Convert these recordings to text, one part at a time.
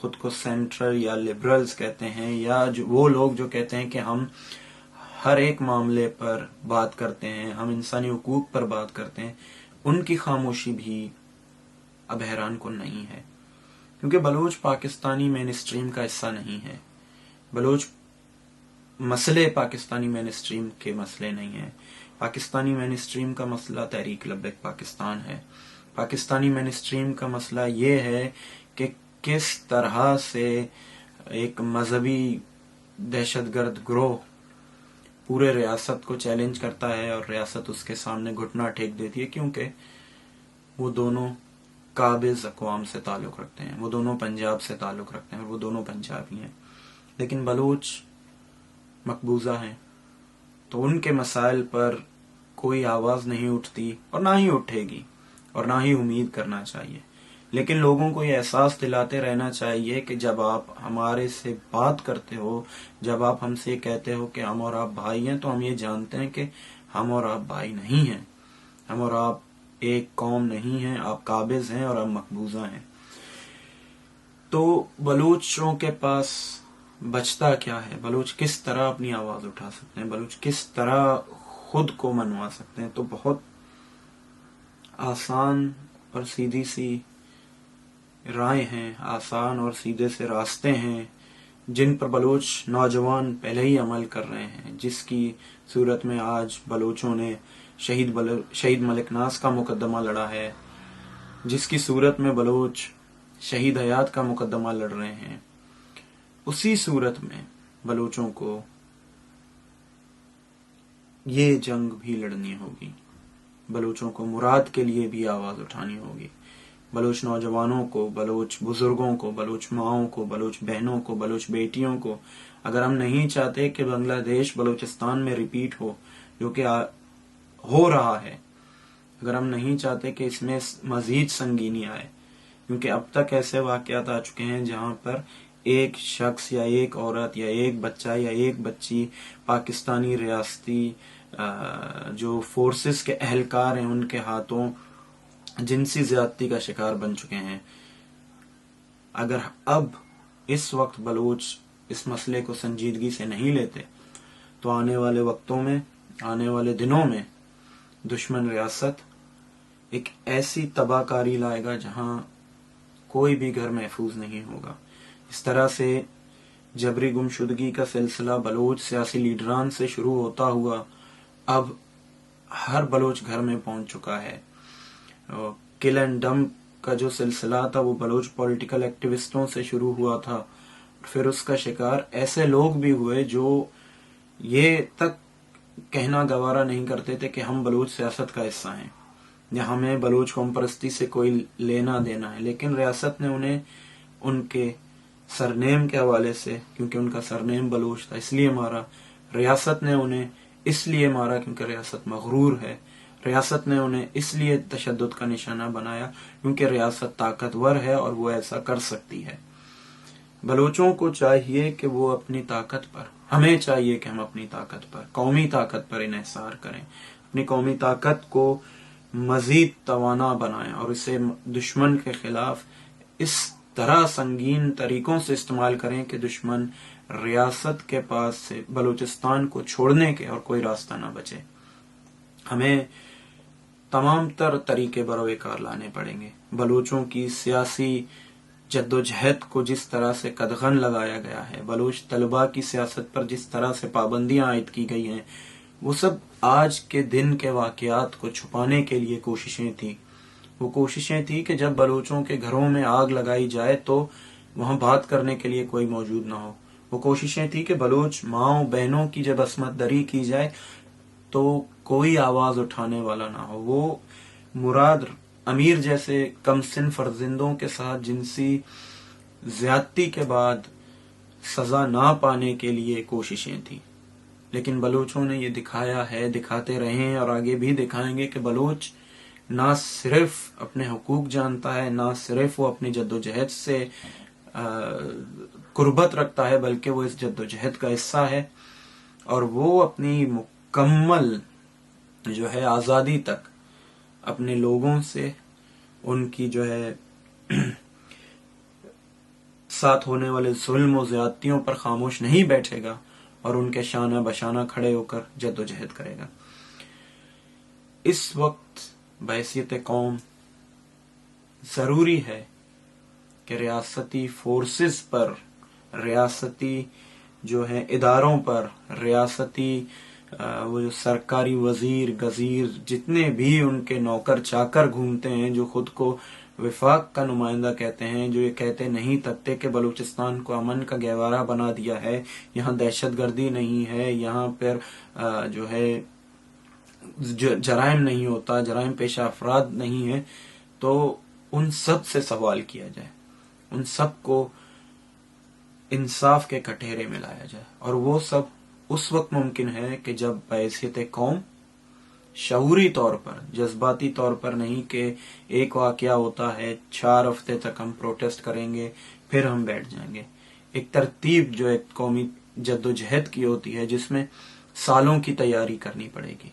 خود کو سینٹرل یا لبرلز کہتے ہیں، یا وہ لوگ جو کہتے ہیں کہ ہم ہر ایک معاملے پر بات کرتے ہیں، ہم انسانی حقوق پر بات کرتے ہیں، ان کی خاموشی بھی اب حیران کن نہیں ہے، کیونکہ بلوچ پاکستانی مین اسٹریم کا حصہ نہیں ہے. بلوچ مسئلے پاکستانی مین اسٹریم کے مسئلے نہیں ہیں. پاکستانی مین اسٹریم کا مسئلہ تحریک لبیک پاکستان ہے. پاکستانی مین اسٹریم کا مسئلہ یہ ہے کہ کس طرح سے ایک مذہبی دہشت گرد گروہ پورے ریاست کو چیلنج کرتا ہے اور ریاست اس کے سامنے گھٹنا ٹیک دیتی ہے، کیونکہ وہ دونوں قابض اقوام سے تعلق رکھتے ہیں، وہ دونوں پنجاب سے تعلق رکھتے ہیں اور وہ دونوں پنجابی ہیں. لیکن بلوچ مقبوضہ ہیں، تو ان کے مسائل پر کوئی آواز نہیں اٹھتی اور نہ ہی اٹھے گی اور نہ ہی امید کرنا چاہیے. لیکن لوگوں کو یہ احساس دلاتے رہنا چاہیے کہ جب آپ ہمارے سے بات کرتے ہو، جب آپ ہم سے کہتے ہو کہ ہم اور آپ بھائی ہیں، تو ہم یہ جانتے ہیں کہ ہم اور آپ بھائی نہیں ہیں، ہم اور آپ ایک قوم نہیں ہیں، آپ قابض ہیں اور آپ مقبوضہ ہیں. تو بلوچوں کے پاس بچتا کیا ہے؟ بلوچ کس طرح اپنی آواز اٹھا سکتے ہیں؟ بلوچ کس طرح خود کو منوا سکتے ہیں؟ تو بہت آسان اور سیدھی سی رائے ہیں، آسان اور سیدھے سے راستے ہیں جن پر بلوچ نوجوان پہلے ہی عمل کر رہے ہیں، جس کی صورت میں آج بلوچوں نے شہید ملک ناز کا مقدمہ لڑا ہے، جس کی صورت میں بلوچ شہید حیات کا مقدمہ لڑ رہے ہیں. اسی صورت میں بلوچوں کو یہ جنگ بھی لڑنی ہوگی، بلوچوں کو مراد کے لیے بھی آواز اٹھانی ہوگی. بلوچ نوجوانوں کو، بلوچ بزرگوں کو، بلوچ ماؤں کو، بلوچ بہنوں کو، بلوچ بیٹیوں کو، اگر ہم نہیں چاہتے کہ بنگلہ دیش بلوچستان میں ریپیٹ ہو، جو کہ ہو رہا ہے، اگر ہم نہیں چاہتے کہ اس میں مزید سنگینی آئے، کیونکہ اب تک ایسے واقعات آ چکے ہیں جہاں پر ایک شخص یا ایک عورت یا ایک بچہ یا ایک بچی پاکستانی ریاستی جو فورسز کے اہلکار ہیں ان کے ہاتھوں جنسی زیادتی کا شکار بن چکے ہیں. اگر اب اس وقت بلوچ اس مسئلے کو سنجیدگی سے نہیں لیتے تو آنے والے وقتوں میں، آنے والے دنوں میں دشمن ریاست ایک ایسی تباہ کاری لائے گا جہاں کوئی بھی گھر محفوظ نہیں ہوگا. اس طرح سے جبری گمشدگی کا سلسلہ بلوچ سیاسی لیڈران سے شروع ہوتا ہوا اب ہر بلوچ گھر میں پہنچ چکا ہے. کل اینڈ ڈمپ کا جو سلسلہ تھا وہ بلوچ پولیٹیکل ایکٹیوسٹوں سے شروع ہوا تھا، پھر اس کا شکار ایسے لوگ بھی ہوئے جو یہ تک کہنا گوارا نہیں کرتے تھے کہ ہم بلوچ سیاست کا حصہ ہیں یا ہمیں بلوچ قوم پرستی سے کوئی لینا دینا ہے. لیکن ریاست نے انہیں ان کے سرنیم کے حوالے سے، کیونکہ ان کا سرنیم بلوچ تھا اس لیے مارا، ریاست نے انہیں اس لیے مارا کیونکہ ریاست مغرور ہے، ریاست نے انہیں اس لیے تشدد کا نشانہ بنایا کیونکہ ریاست طاقتور ہے اور وہ ایسا کر سکتی ہے. بلوچوں کو چاہیے کہ وہ اپنی طاقت پر، ہمیں چاہیے کہ ہم اپنی طاقت پر، قومی طاقت پر انحصار کریں، اپنی قومی طاقت کو مزید توانا بنائیں اور اسے دشمن کے خلاف اس طرح سنگین طریقوں سے استعمال کریں کہ دشمن ریاست کے پاس سے بلوچستان کو چھوڑنے کے اور کوئی راستہ نہ بچے. ہمیں تمام تر طریقے بروئے کار لانے پڑیں گے. بلوچوں کی سیاسی جدوجہد کو جس طرح سے قدغن لگایا گیا ہے، بلوچ طلباء کی سیاست پر جس طرح سے پابندیاں عائد کی گئی ہیں، وہ سب آج کے دن کے واقعات کو چھپانے کے لیے کوششیں تھیں. وہ کوششیں تھیں کہ جب بلوچوں کے گھروں میں آگ لگائی جائے تو وہاں بات کرنے کے لیے کوئی موجود نہ ہو. وہ کوششیں تھیں کہ بلوچ ماؤں بہنوں کی جب عصمت دری کی جائے تو کوئی آواز اٹھانے والا نہ ہو. وہ مراد امیر جیسے کم سن فرزندوں کے ساتھ جنسی زیادتی کے بعد سزا نہ پانے کے لیے کوششیں تھیں. لیکن بلوچوں نے یہ دکھایا ہے، دکھاتے رہے ہیں اور آگے بھی دکھائیں گے کہ بلوچ نہ صرف اپنے حقوق جانتا ہے، نہ صرف وہ اپنی جدوجہد سے قربت رکھتا ہے، بلکہ وہ اس جدوجہد کا حصہ ہے اور وہ اپنی مکمل جو ہے آزادی تک اپنے لوگوں سے ان کی جو ہے ساتھ ہونے والے ظلم و زیادتیوں پر خاموش نہیں بیٹھے گا اور ان کے شانہ بشانہ کھڑے ہو کر جد و جہد کرے گا۔ اس وقت بحیثیت قوم ضروری ہے کہ ریاستی فورسز پر، ریاستی جو ہے اداروں پر، ریاستی وہ جو سرکاری وزیر گزیر جتنے بھی ان کے نوکر چاکر گھومتے ہیں، جو خود کو وفاق کا نمائندہ کہتے ہیں، جو یہ کہتے نہیں تکتے کہ بلوچستان کو امن کا گہوارہ بنا دیا ہے، یہاں دہشت گردی نہیں ہے، یہاں پر جو ہے جرائم نہیں ہوتا، جرائم پیشہ افراد نہیں ہے، تو ان سب سے سوال کیا جائے، ان سب کو انصاف کے کٹہرے میں لایا جائے، اور وہ سب اس وقت ممکن ہے کہ جب بحیثیت قوم شعوری طور پر، جذباتی طور پر نہیں کہ ایک واقعہ ہوتا ہے 4 ہفتے تک ہم پروٹیسٹ کریں گے پھر ہم بیٹھ جائیں گے، ایک ترتیب جو ایک قومی جد و جہد کی ہوتی ہے جس میں سالوں کی تیاری کرنی پڑے گی۔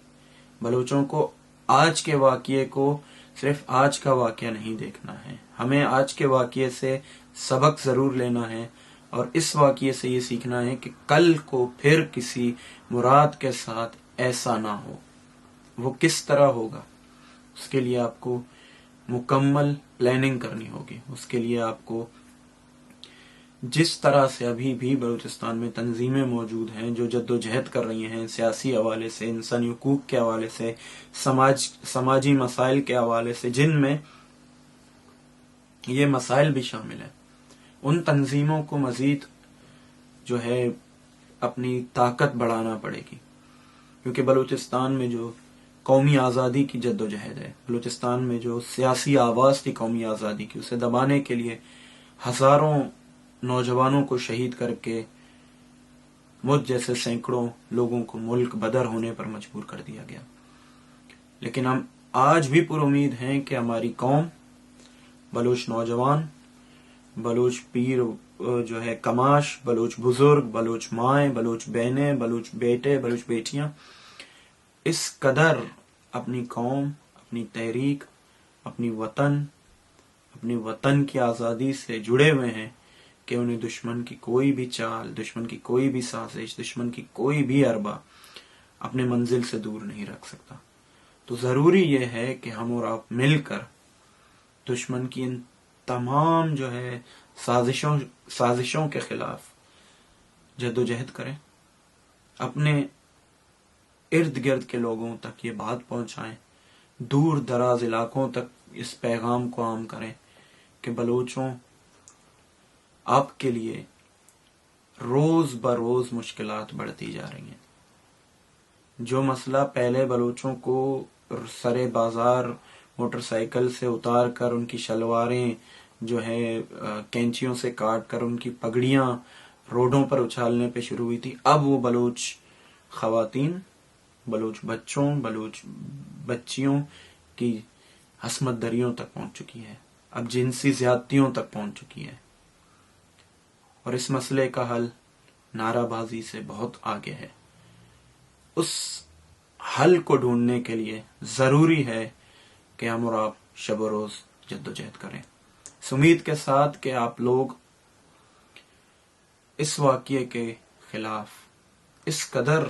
بلوچوں کو آج کے واقعے کو صرف آج کا واقعہ نہیں دیکھنا ہے، ہمیں آج کے واقعے سے سبق ضرور لینا ہے، اور اس واقعے سے یہ سیکھنا ہے کہ کل کو پھر کسی مراد کے ساتھ ایسا نہ ہو۔ وہ کس طرح ہوگا، اس کے لیے آپ کو مکمل پلاننگ کرنی ہوگی، اس کے لیے آپ کو جس طرح سے ابھی بھی بلوچستان میں تنظیمیں موجود ہیں جو جد و جہد کر رہی ہیں، سیاسی حوالے سے، انسانی حقوق کے حوالے سے، سماجی مسائل کے حوالے سے، جن میں یہ مسائل بھی شامل ہیں، ان تنظیموں کو مزید جو ہے اپنی طاقت بڑھانا پڑے گی، کیونکہ بلوچستان میں جو قومی آزادی کی جد و جہد ہے، بلوچستان میں جو سیاسی آواز تھی قومی آزادی کی، اسے دبانے کے لیے ہزاروں نوجوانوں کو شہید کر کے مجھ جیسے سینکڑوں لوگوں کو ملک بدر ہونے پر مجبور کر دیا گیا۔ لیکن ہم آج بھی پر امید ہیں کہ ہماری قوم، بلوچ نوجوان، بلوچ پیر جو ہے کماش، بلوچ بزرگ، بلوچ مائیں، بلوچ بہنیں، بلوچ بیٹے، بلوچ بیٹیاں اس قدر اپنی قوم، اپنی تحریک، اپنی وطن کی آزادی سے جڑے ہوئے ہیں کہ انہیں دشمن کی کوئی بھی چال، دشمن کی کوئی بھی سازش، دشمن کی کوئی بھی حربہ اپنے منزل سے دور نہیں رکھ سکتا۔ تو ضروری یہ ہے کہ ہم اور آپ مل کر دشمن کی ان تمام جو ہے سازشوں کے خلاف جد و جہد کریں، اپنے ارد گرد کے لوگوں تک یہ بات پہنچائیں، دور دراز علاقوں تک اس پیغام کو عام کریں کہ بلوچوں، آپ کے لیے روز بروز مشکلات بڑھتی جا رہی ہیں۔ جو مسئلہ پہلے بلوچوں کو سرے بازار موٹر سائیکل سے اتار کر ان کی شلواریں جو ہے کینچیوں سے کاٹ کر ان کی پگڑیاں روڈوں پر اچھالنے پہ شروع ہوئی تھی، اب وہ بلوچ خواتین، بلوچ بچوں، بلوچ بچیوں کی عصمت دریوں تک پہنچ چکی ہے، اب جنسی زیادتیوں تک پہنچ چکی ہے، اور اس مسئلے کا حل نعرہ بازی سے بہت آگے ہے۔ اس حل کو ڈھونڈنے کے لیے ضروری ہے کہ ہم اور آپ شب و روز جد و جہد کریں، اس امید کے ساتھ کہ آپ لوگ اس واقعے کے خلاف اس قدر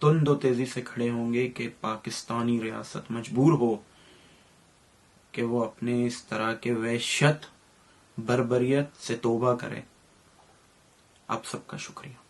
تند و تیزی سے کھڑے ہوں گے کہ پاکستانی ریاست مجبور ہو کہ وہ اپنے اس طرح کے وحشت، بربریت سے توبہ کرے۔ آپ سب کا شکریہ۔